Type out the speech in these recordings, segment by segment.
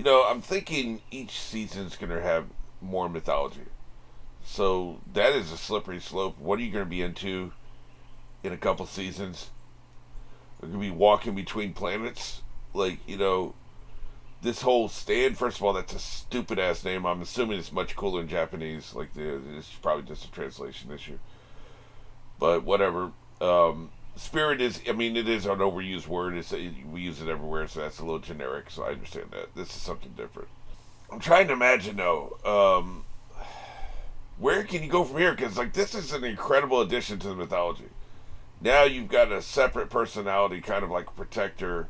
I'm thinking each season's going to have more mythology. So that is a slippery slope. What are you going to be into in a couple seasons? Are you going to be walking between planets? This whole stand, first of all, that's a stupid ass name. I'm assuming it's much cooler in Japanese. It's probably just a translation issue. But whatever. Spirit is, it is an overused word. We use it everywhere, so that's a little generic, so I understand that. This is something different. I'm trying to imagine, though, where can you go from here? Because, this is an incredible addition to the mythology. Now you've got a separate personality, kind of like a protector,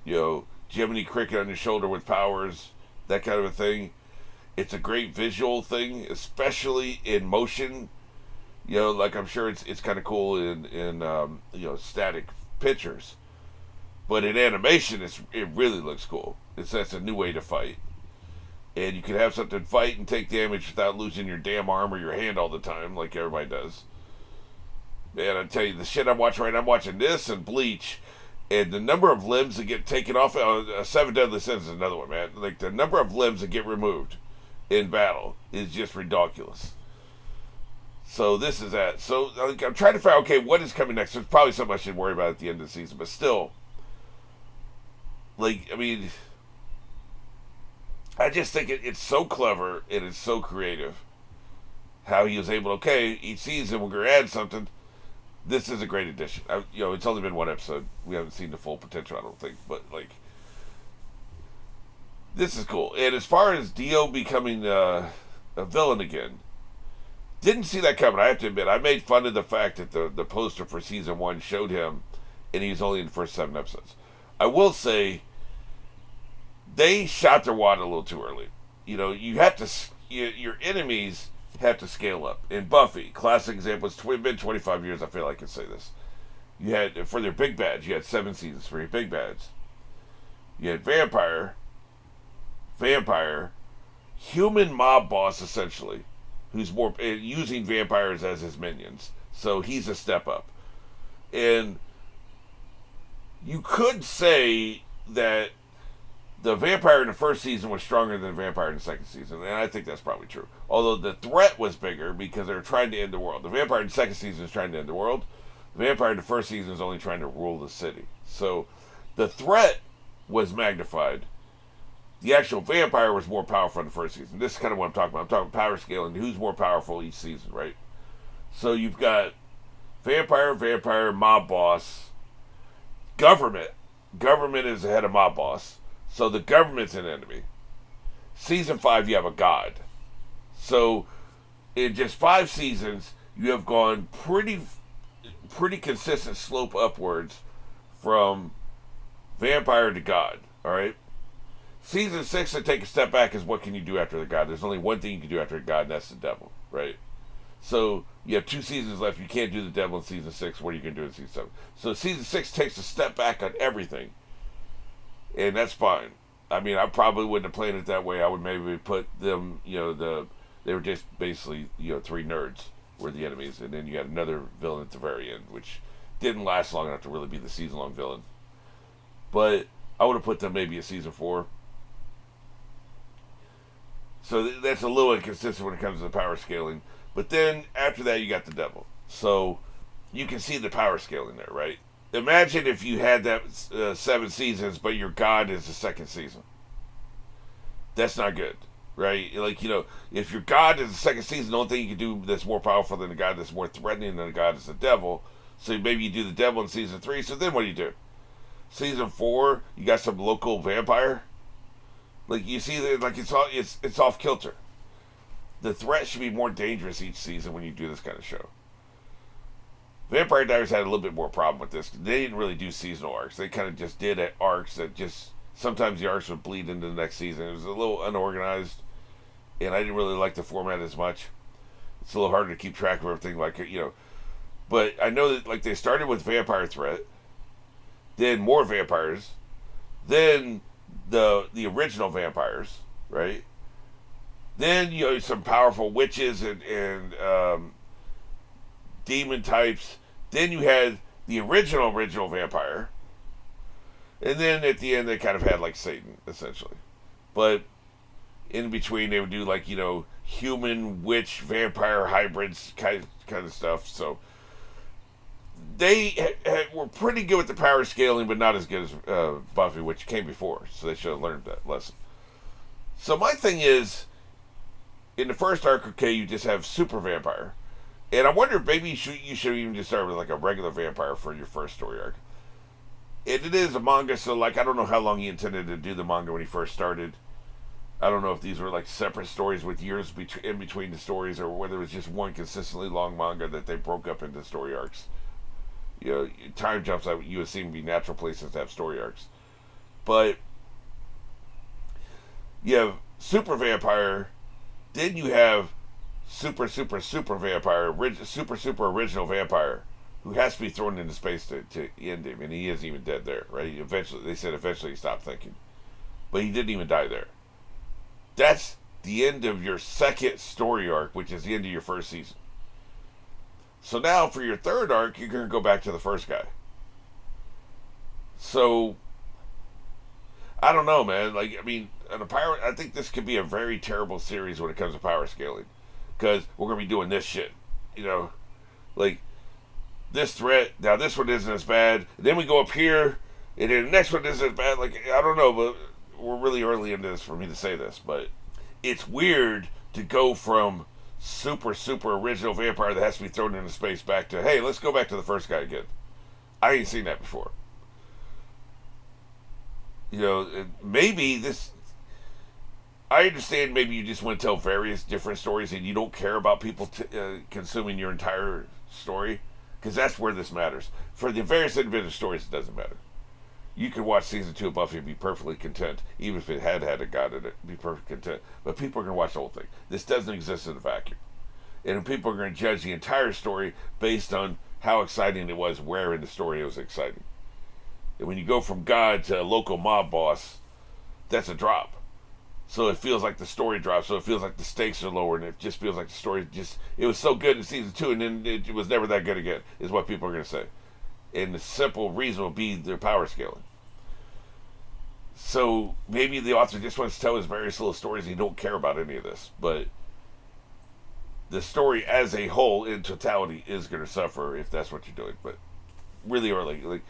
Jiminy Cricket on your shoulder with powers, that kind of a thing. It's a great visual thing, especially in motion. I'm sure it's kind of cool in static pictures, but in animation, it really looks cool. That's a new way to fight, and you can have something fight and take damage without losing your damn arm or your hand all the time, like everybody does. Man, I tell you, the shit I'm watching right now, I'm watching this and Bleach, and the number of limbs that get taken off, Seven Deadly Sins is another one, man. The number of limbs that get removed in battle is just ridiculous. So this is that. So I'm trying to figure out, okay, what is coming next? There's probably something I should worry about at the end of the season, but still, I just think it's so clever and it's so creative how he was able to, okay, each season we're going to add something. This is a great addition. It's only been one episode. We haven't seen the full potential, I don't think, but this is cool. And as far as Dio becoming a villain again, didn't see that coming. I have to admit, I made fun of the fact that the poster for season 1 showed him, and he was only in the first 7 episodes. I will say, they shot their wad a little too early. You have to, your enemies have to scale up. In Buffy, classic example, it's been 25 years, I feel like I can say this. You had, for their big bads, you had 7 seasons for your big bads. You had vampire, human mob boss, essentially, who's more using vampires as his minions. So he's a step up. And you could say that the vampire in the first season was stronger than the vampire in the second season, and I think that's probably true. Although the threat was bigger because they were trying to end the world. The vampire in the second season is trying to end the world. The vampire in the first season is only trying to rule the city. So the threat was magnified. The actual vampire was more powerful in the first season. This is kind of what I'm talking about. I'm talking power scaling. Who's more powerful each season, right? So you've got vampire, mob boss, government. Government is the head of mob boss. So the government's an enemy. Season 5, you have a god. So in just 5 seasons, you have gone pretty consistent slope upwards from vampire to god. All right. Season 6, to take a step back, is what can you do after the god? There's only one thing you can do after the god, and that's the devil, right? So you have 2 seasons left. You can't do the devil in season 6. What are you going to do in season 7? So season 6 takes a step back on everything, and that's fine. I probably wouldn't have planned it that way. I would maybe put them, they were just basically, 3 nerds were the enemies, and then you had another villain at the very end, which didn't last long enough to really be the season-long villain. But I would have put them maybe at season 4. So that's a little inconsistent when it comes to the power scaling. But then after that, you got the devil. So you can see the power scaling there, right? Imagine if you had that 7 seasons, but your god is the second season. That's not good, right? If your god is the second season, the only thing you can do that's more powerful than the god that's more threatening than the god is the devil. So maybe you do the devil in season 3. So then what do you do? Season 4, you got some local vampire. You see, it's off kilter. The threat should be more dangerous each season when you do this kind of show. Vampire Diaries had a little bit more problem with this. They didn't really do seasonal arcs. They kind of just did arcs that just, sometimes the arcs would bleed into the next season. It was a little unorganized, and I didn't really like the format as much. It's a little harder to keep track of everything, But I know that, they started with vampire threat, then more vampires, then the original vampires, right? Then some powerful witches and demon types. Then you had the original vampire, and then at the end they kind of had like Satan essentially. but in between they would do like human witch vampire hybrids kind of stuff. So they were pretty good with the power scaling, but not as good as Buffy, which came before. So they should have learned that lesson. So my thing is, in the first arc, okay, you just have super vampire, and I wonder if maybe you should even just start with like a regular vampire for your first story arc. And it is a manga, so like I don't know how long he intended to do the manga when he first started. I don't know if these were like separate stories with years in between the stories, or whether it was just one consistently long manga that they broke up into story arcs. Time jumps you would seem to be natural places to have story arcs, but you have super vampire, then you have super vampire, super original vampire, who has to be thrown into space to end him, and he isn't even dead there, right? They said eventually he stopped thinking, but he didn't even die there. That's the end of your second story arc, which is the end of your first season. So now for your third arc, you're going to go back to the first guy. So I don't know, man. Like, I mean, I think this could be a very terrible series when it comes to power scaling, because we're going to be doing this shit, like this threat. Now this one isn't as bad. Then we go up here, and then the next one isn't as bad. Like, I don't know, but we're really early into this for me to say this, but it's weird to go from super original vampire that has to be thrown into space back to, hey, let's go back to the first guy again. I ain't seen that before. Maybe this, I understand maybe you just want to tell various different stories and you don't care about people consuming your entire story, because that's where this matters. For the various individual stories, it doesn't matter. You can watch season 2 of Buffy and be perfectly content, even if it had a god in it, be perfectly content. But people are going to watch the whole thing. This doesn't exist in a vacuum. And people are going to judge the entire story based on how exciting it was, where in the story it was exciting. And when you go from god to a local mob boss, that's a drop. So it feels like the story drops, so it feels like the stakes are lower, and it just feels like the story it was so good in season 2, and then it was never that good again, is what people are going to say. And the simple reason will be their power scaling. So maybe the author just wants to tell his various little stories and he don't care about any of this. But the story as a whole, in totality, is going to suffer if that's what you're doing. But really early, like,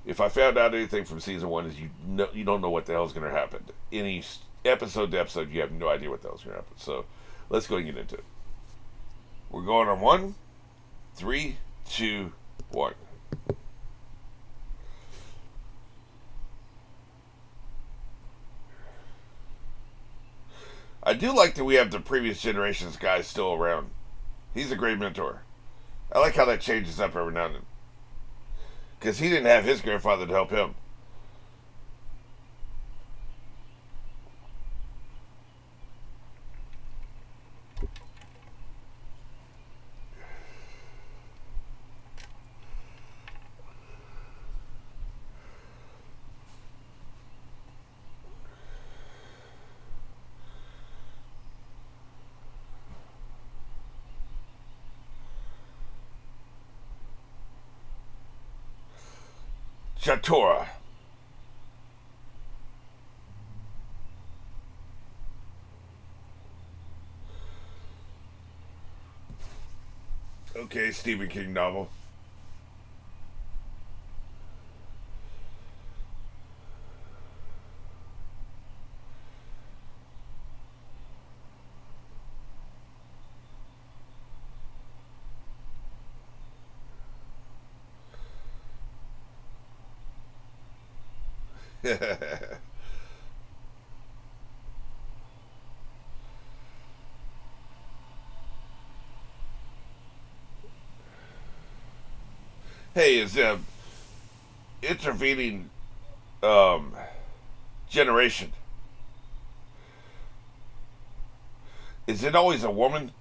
if I found out anything from season 1 is you don't know what the hell is going to happen. Any episode to episode, you have no idea what the hell is going to happen. So let's go and get into it. We're going on 1, 3, 2, 1. I do like that we have the previous generation's guys still around. He's a great mentor. I like how that changes up every now and then, because he didn't have his grandfather to help him. Chatora. Okay, Stephen King novel. Hey, is intervening generation, is it always a woman?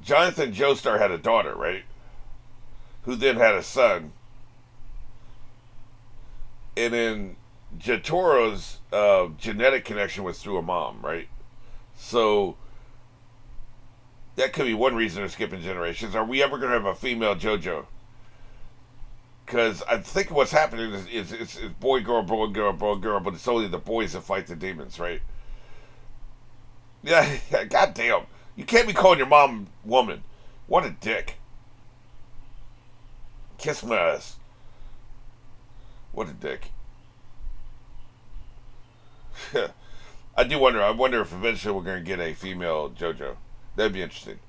Jonathan Joestar had a daughter, right? Who then had a son. And then Jotoro's genetic connection was through a mom, right? So that could be one reason they're skipping generations. Are we ever going to have a female JoJo? Because I think what's happening is it's boy, girl, boy, girl, boy, girl, but it's only the boys that fight the demons, right? Yeah, yeah, goddamn. You can't be calling your mom woman. What a dick. Kiss my ass. What a dick. I do wonder. I wonder if eventually we're going to get a female JoJo. That'd be interesting.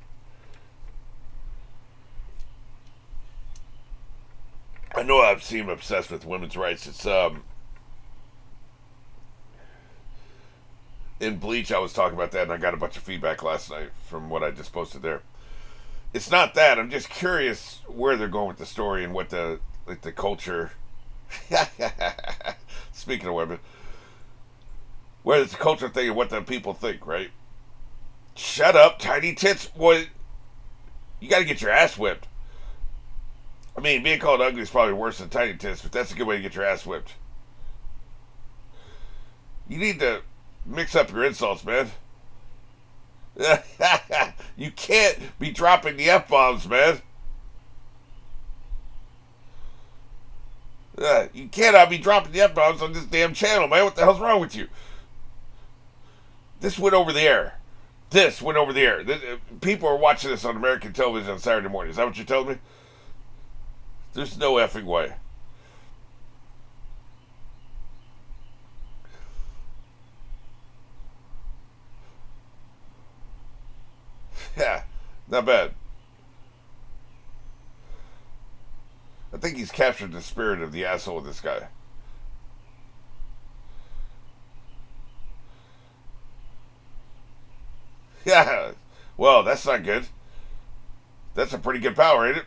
I know I've seen obsessed with women's rights. It's in Bleach. I was talking about that, and I got a bunch of feedback last night from what I just posted there. It's not that. I'm just curious where they're going with the story and what the culture. Speaking of women, where it's the culture thing and what the people think, right? Shut up, tiny tits, boy. You got to get your ass whipped. I mean, being called ugly is probably worse than tiny tits, but that's a good way to get your ass whipped. You need to mix up your insults, man. You can't be dropping the F-bombs, man. You cannot be dropping the F-bombs on this damn channel, man. What the hell's wrong with you? This went over the air. This went over the air. People are watching this on American television on Saturday morning. Is that what you're telling me? There's no effing way. Yeah, not bad. I think he's captured the spirit of the asshole of this guy. Yeah, well, that's not good. That's a pretty good power, ain't it?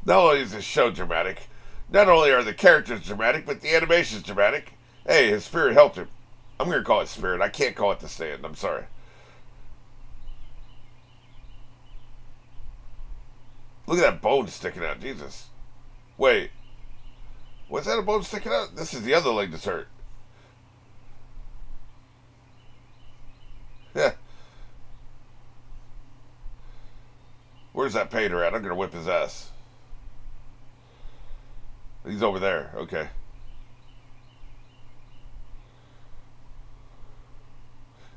Not only is this show dramatic, not only are the characters dramatic, but the animation's dramatic. Hey, his spirit helped him. I'm going to call it spirit. I can't call it the stand. I'm sorry. Look at that bone sticking out. Jesus. Wait. Was that a bone sticking out? This is the other leg that's hurt. Yeah. Where's that painter at? I'm going to whip his ass. He's over there. Okay.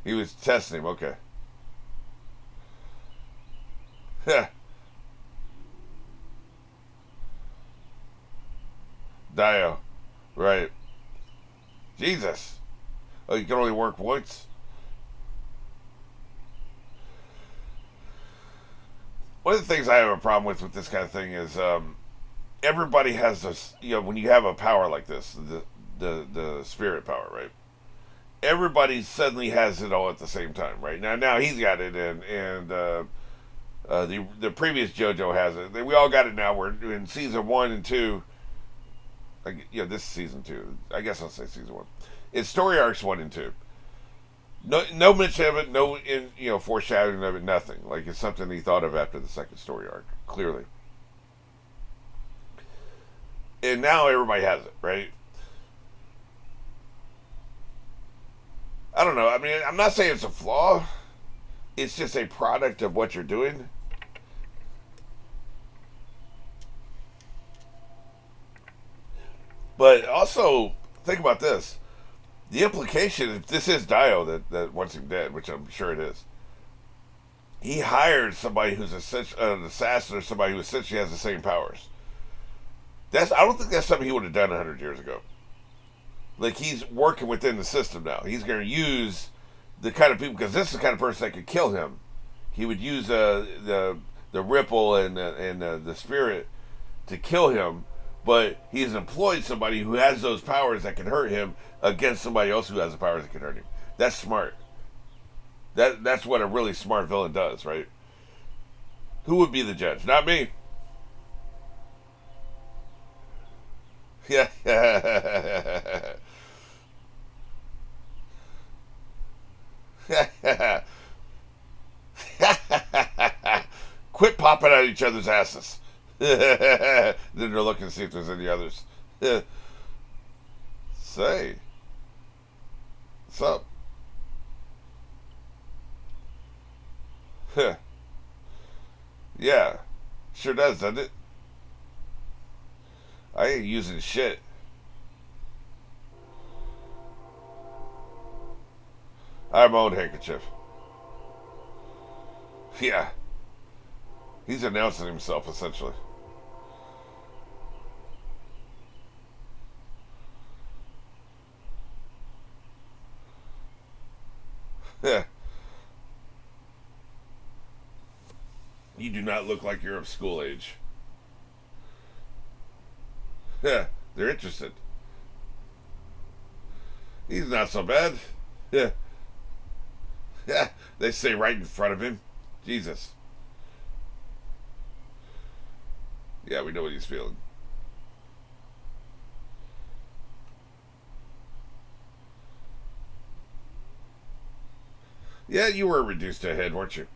He was testing him. Okay. Yeah. Dio. Right. Jesus. Oh, you can only work once? One of the things I have a problem with this kind of thing is everybody has this, when you have a power like this, the spirit power, right? Everybody suddenly has it all at the same time, right? Now he's got it, and the previous JoJo has it. We all got it now. We're in season 1 and 2. This is season 2. I guess I'll say season 1. It's story arcs 1 and 2. No mention of it. No foreshadowing of it. Nothing. Like it's something he thought of after the second story arc. Clearly. And now everybody has it, right? I don't know. I mean, I'm not saying it's a flaw. It's just a product of what you're doing. But also, think about this. The implication, if this is Dio that wants him dead, which I'm sure it is, he hired somebody who's an assassin or somebody who essentially has the same powers. I don't think that's something he would have done 100 years ago. Like, he's working within the system now. He's going to use the kind of people, because this is the kind of person that could kill him. He would use the ripple and the spirit to kill him, but he's employed somebody who has those powers that can hurt him against somebody else who has the powers that can hurt him. That's smart. That's what a really smart villain does, right? Who would be the judge? Not me. Yeah. Quit popping at each other's asses. Then they're looking to see if there's any others. Say, what's up? Yeah. Sure does, doesn't it? I ain't using shit. I have my own handkerchief. Yeah. He's announcing himself, essentially. Yeah. You do not look like you're of school age. Yeah. They're interested. He's not so bad. Yeah. Yeah. They say right in front of him. Jesus. Yeah, we know what he's feeling. Yeah, you were reduced to a head, weren't you?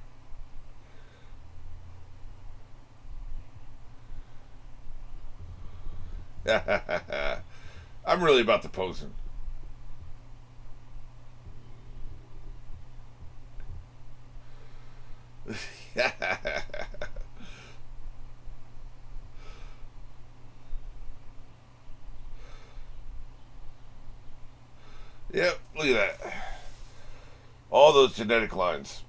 I'm really about the posing. Yep, look at that. All those genetic lines.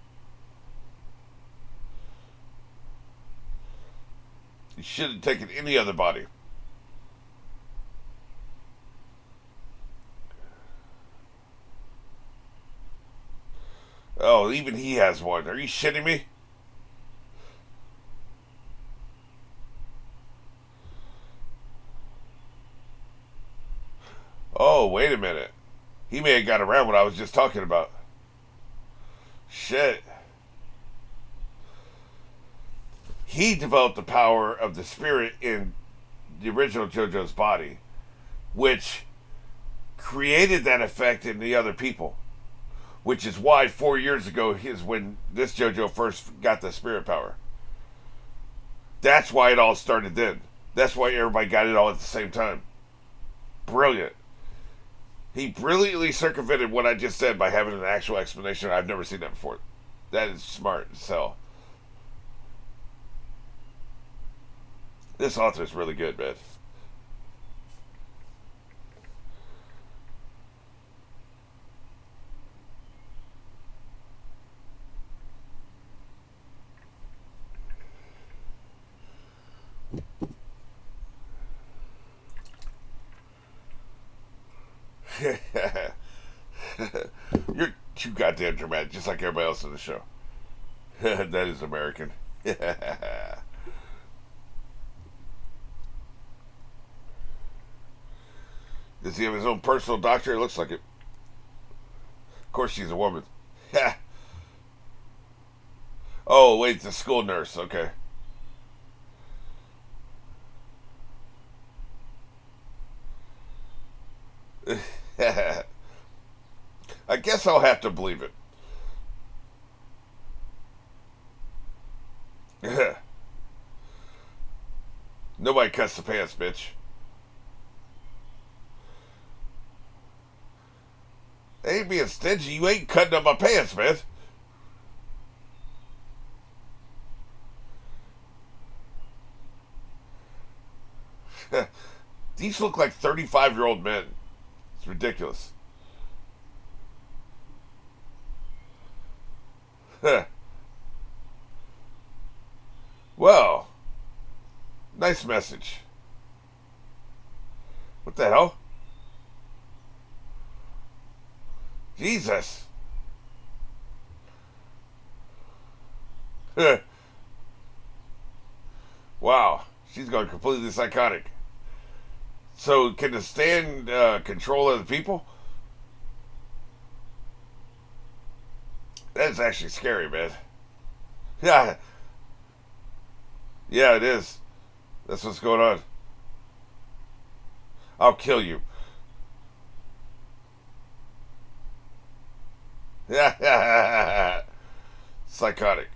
You should have taken any other body. Oh, even he has one. Are you shitting me? Oh, wait a minute. He may have got around what I was just talking about. Shit. He developed the power of the spirit in the original JoJo's body, which created that effect in the other people. Which is why 4 years ago is when this JoJo first got the spirit power. That's why it all started then. That's why everybody got it all at the same time. Brilliant. He brilliantly circumvented what I just said by having an actual explanation. I've never seen that before. That is smart as hell. This author is really good, man. You're too goddamn dramatic, just like everybody else in the show. That is American. Does he have his own personal doctor? It looks like it. Of course, she's a woman. Oh, wait, it's a school nurse. Okay. I guess I'll have to believe it. Nobody cuts the pants, bitch. Ain't being stingy. You ain't cutting up my pants, man. These look like 35-year-old men. It's ridiculous. Well, nice message. What the hell? Jesus. Wow, she's gone completely psychotic. So, can the stand control other people? That's actually scary, man. Yeah, yeah, it is. That's what's going on. I'll kill you. Yeah, psychotic.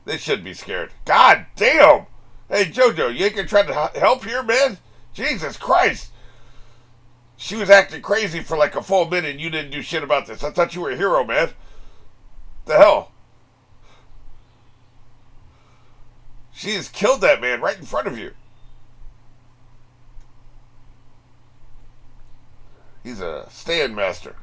They should be scared. God damn! Hey, JoJo, you ain't gonna try to help here, man? Jesus Christ! She was acting crazy for like a full minute and you didn't do shit about this. I thought you were a hero, man. The hell? She has killed that man right in front of you. He's a stand master.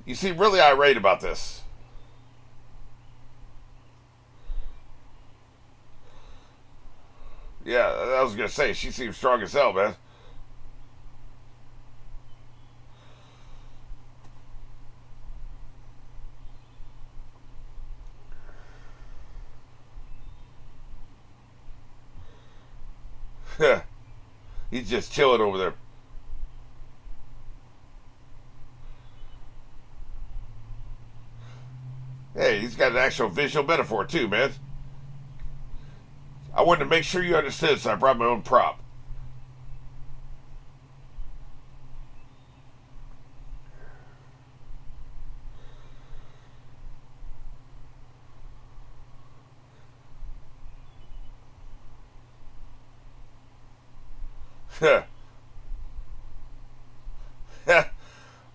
You seem really irate about this. Yeah, I was gonna say, she seems strong as hell, man. He's just chilling over there. Hey, he's got an actual visual metaphor too, man. I wanted to make sure you understood, so I brought my own prop.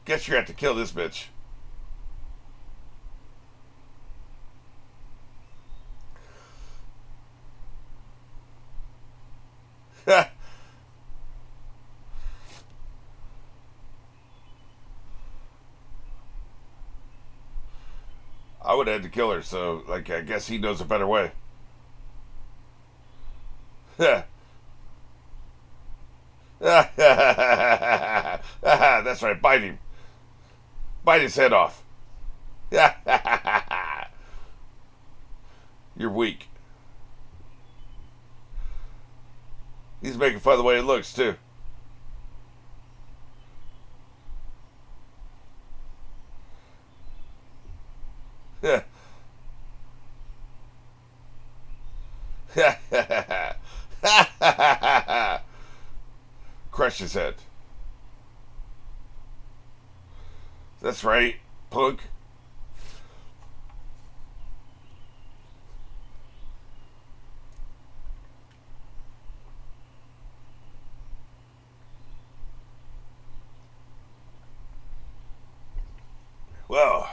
Guess you have to kill this bitch. I would have had to kill her, so like I guess he knows a better way. That's right, bite him. Bite his head off. You're weak. He's making fun of the way it looks, too. Yeah. Crush his head. That's right, punk. Well,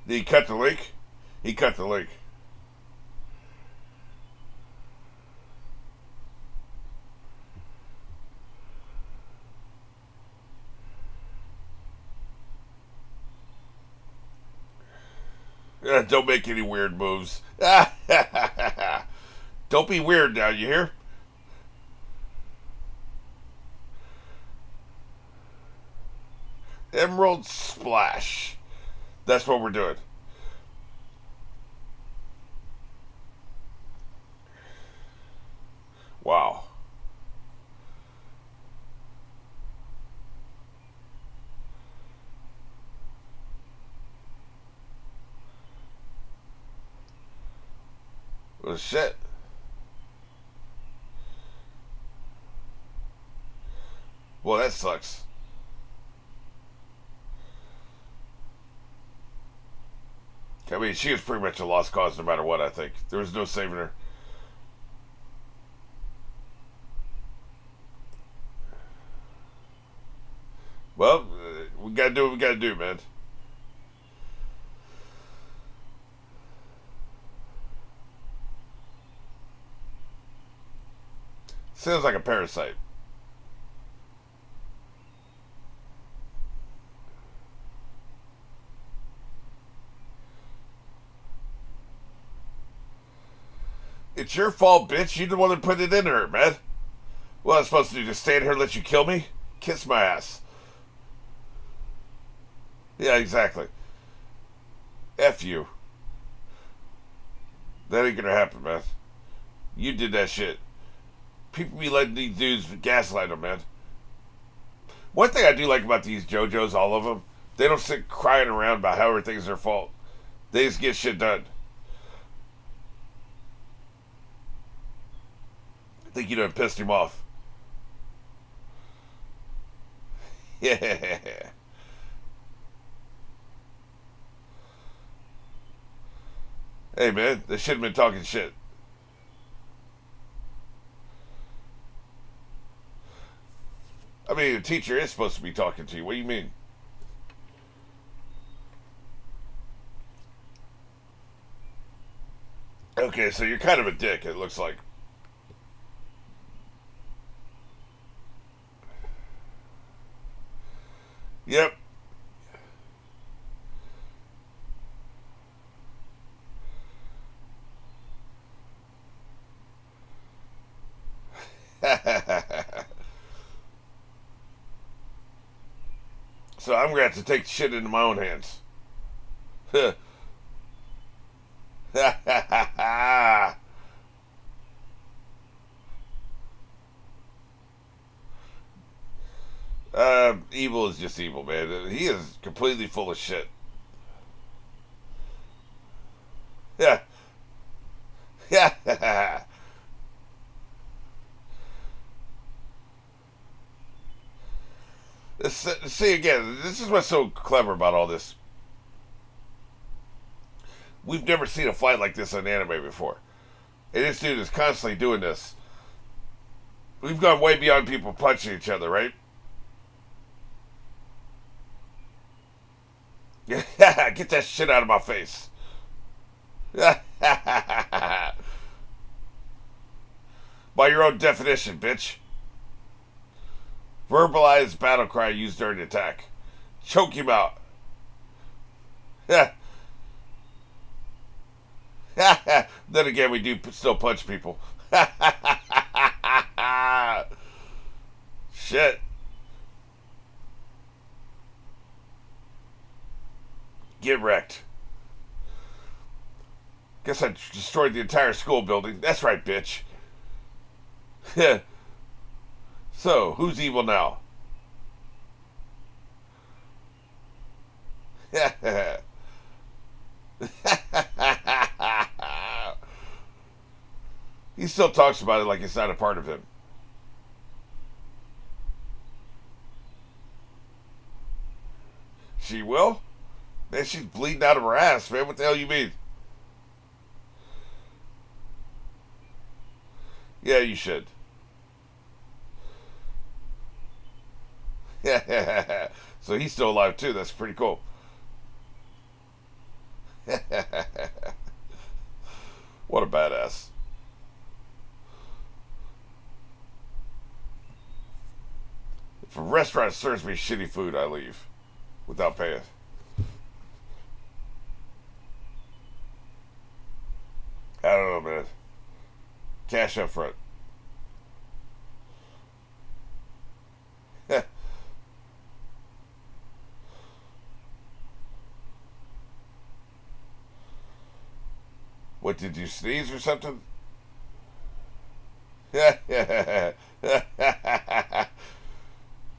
did he cut the link? He cut the link. Don't make any weird moves. Don't be weird now, you hear? Emerald Splash. That's what we're doing. Wow. Well, shit. Well, that sucks. I mean, she was pretty much a lost cause no matter what, I think. There was no saving her. Well, we gotta do what we gotta do, man. Sounds like a parasite. It's your fault, bitch. You're the one that put it in her, man. What am I supposed to do? Just stand here and let you kill me? Kiss my ass. Yeah, exactly. F you. That ain't gonna happen, man. You did that shit. People be letting these dudes gaslight them, man. One thing I do like about these JoJo's, all of them, they don't sit crying around about how everything's their fault. They just get shit done. I think you done pissed him off. Yeah. Hey man, they should have been talking shit. I mean, the teacher is supposed to be talking to you. What do you mean? Okay, so you're kind of a dick, it looks like. Yep. So I'm gonna have to take shit into my own hands. Evil is just evil, man. He is completely full of shit. Yeah. Yeah. See again, this is what's so clever about all this. We've never seen a fight like this in anime before. And this dude is constantly doing this. We've gone way beyond people punching each other, right? Get that shit out of my face. By your own definition, bitch. Verbalized battle cry used during attack. Choke him out. Then again, we do still punch people. Shit. Get wrecked. Guess I destroyed the entire school building. That's right, bitch. So, who's evil now? He still talks about it like it's not a part of him. She will? Man, she's bleeding out of her ass, man. What the hell you mean? Yeah, you should. So he's still alive too. That's pretty cool. What a badass. If a restaurant serves me shitty food, I leave without paying. I don't know, man. Cash up front. What, did you sneeze or something?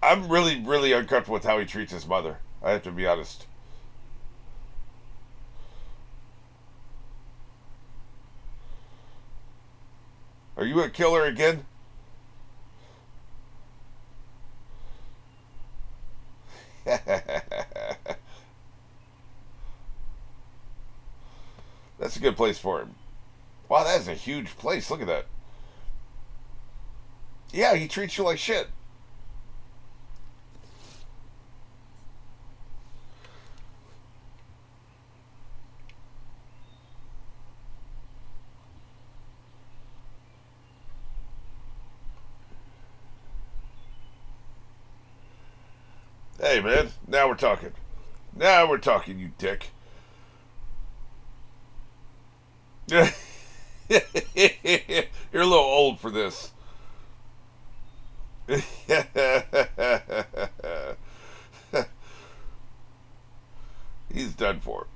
I'm really, really uncomfortable with how he treats his mother. I have to be honest. Are you a killer again? That's a good place for him. Wow, that is a huge place. Look at that. Yeah, he treats you like shit. Hey, man, now we're talking. Now we're talking, you dick. You're a little old for this. He's done for.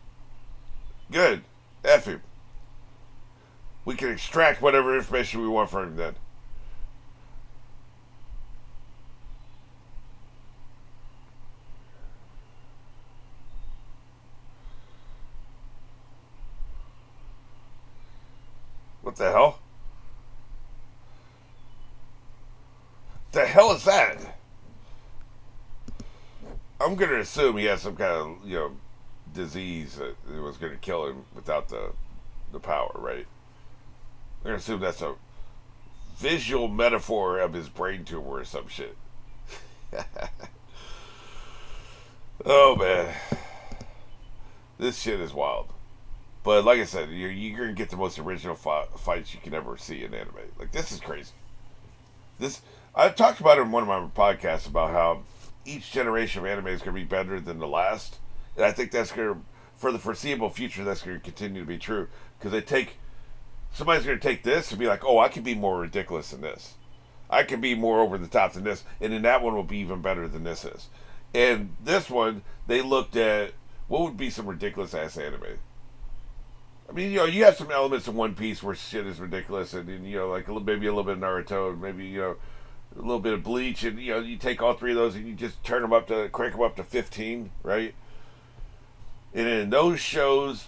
Good. F him. We can extract whatever information we want from him then. What the hell? The hell is that? I'm going to assume he has some kind of, disease that was going to kill him without the power, right? I'm going to assume that's a visual metaphor of his brain tumor or some shit. Oh, man. This shit is wild. But like I said, you're going to get the most original fights you can ever see in anime. Like, this is crazy. I've talked about it in one of my podcasts about how each generation of anime is going to be better than the last. And I think that's going to, for the foreseeable future, that's going to continue to be true. Because somebody's going to take this and be like, oh, I can be more ridiculous than this. I can be more over the top than this. And then that one will be even better than this is. And this one, they looked at what would be some ridiculous ass anime. I mean, you have some elements in One Piece where shit is ridiculous, and like maybe a little bit of Naruto, and maybe a little bit of Bleach, and you take all three of those and you just crank them up to 15, right? And in those shows,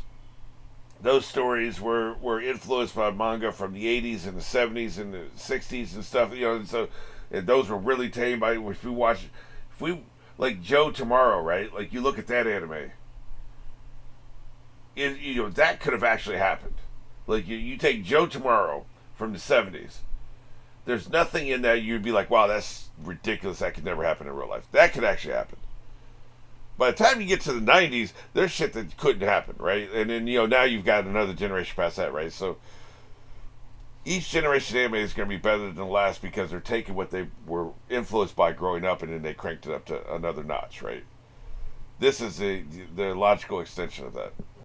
those stories were influenced by manga from the 80s and the 70s and the 60s and stuff, and those were really tamed by if we like Joe Tomorrow, right? Like you look at that anime. That could have actually happened. Like you take Joe Tomorrow from the 70s. There's nothing in that you'd be like, wow, that's ridiculous. That could never happen in real life. That could actually happen. By the time you get to the 90s, there's shit that couldn't happen, right? And then, now you've got another generation past that, right? So each generation of anime is going to be better than the last because they're taking what they were influenced by growing up and then they cranked it up to another notch, right? This is the logical extension of that.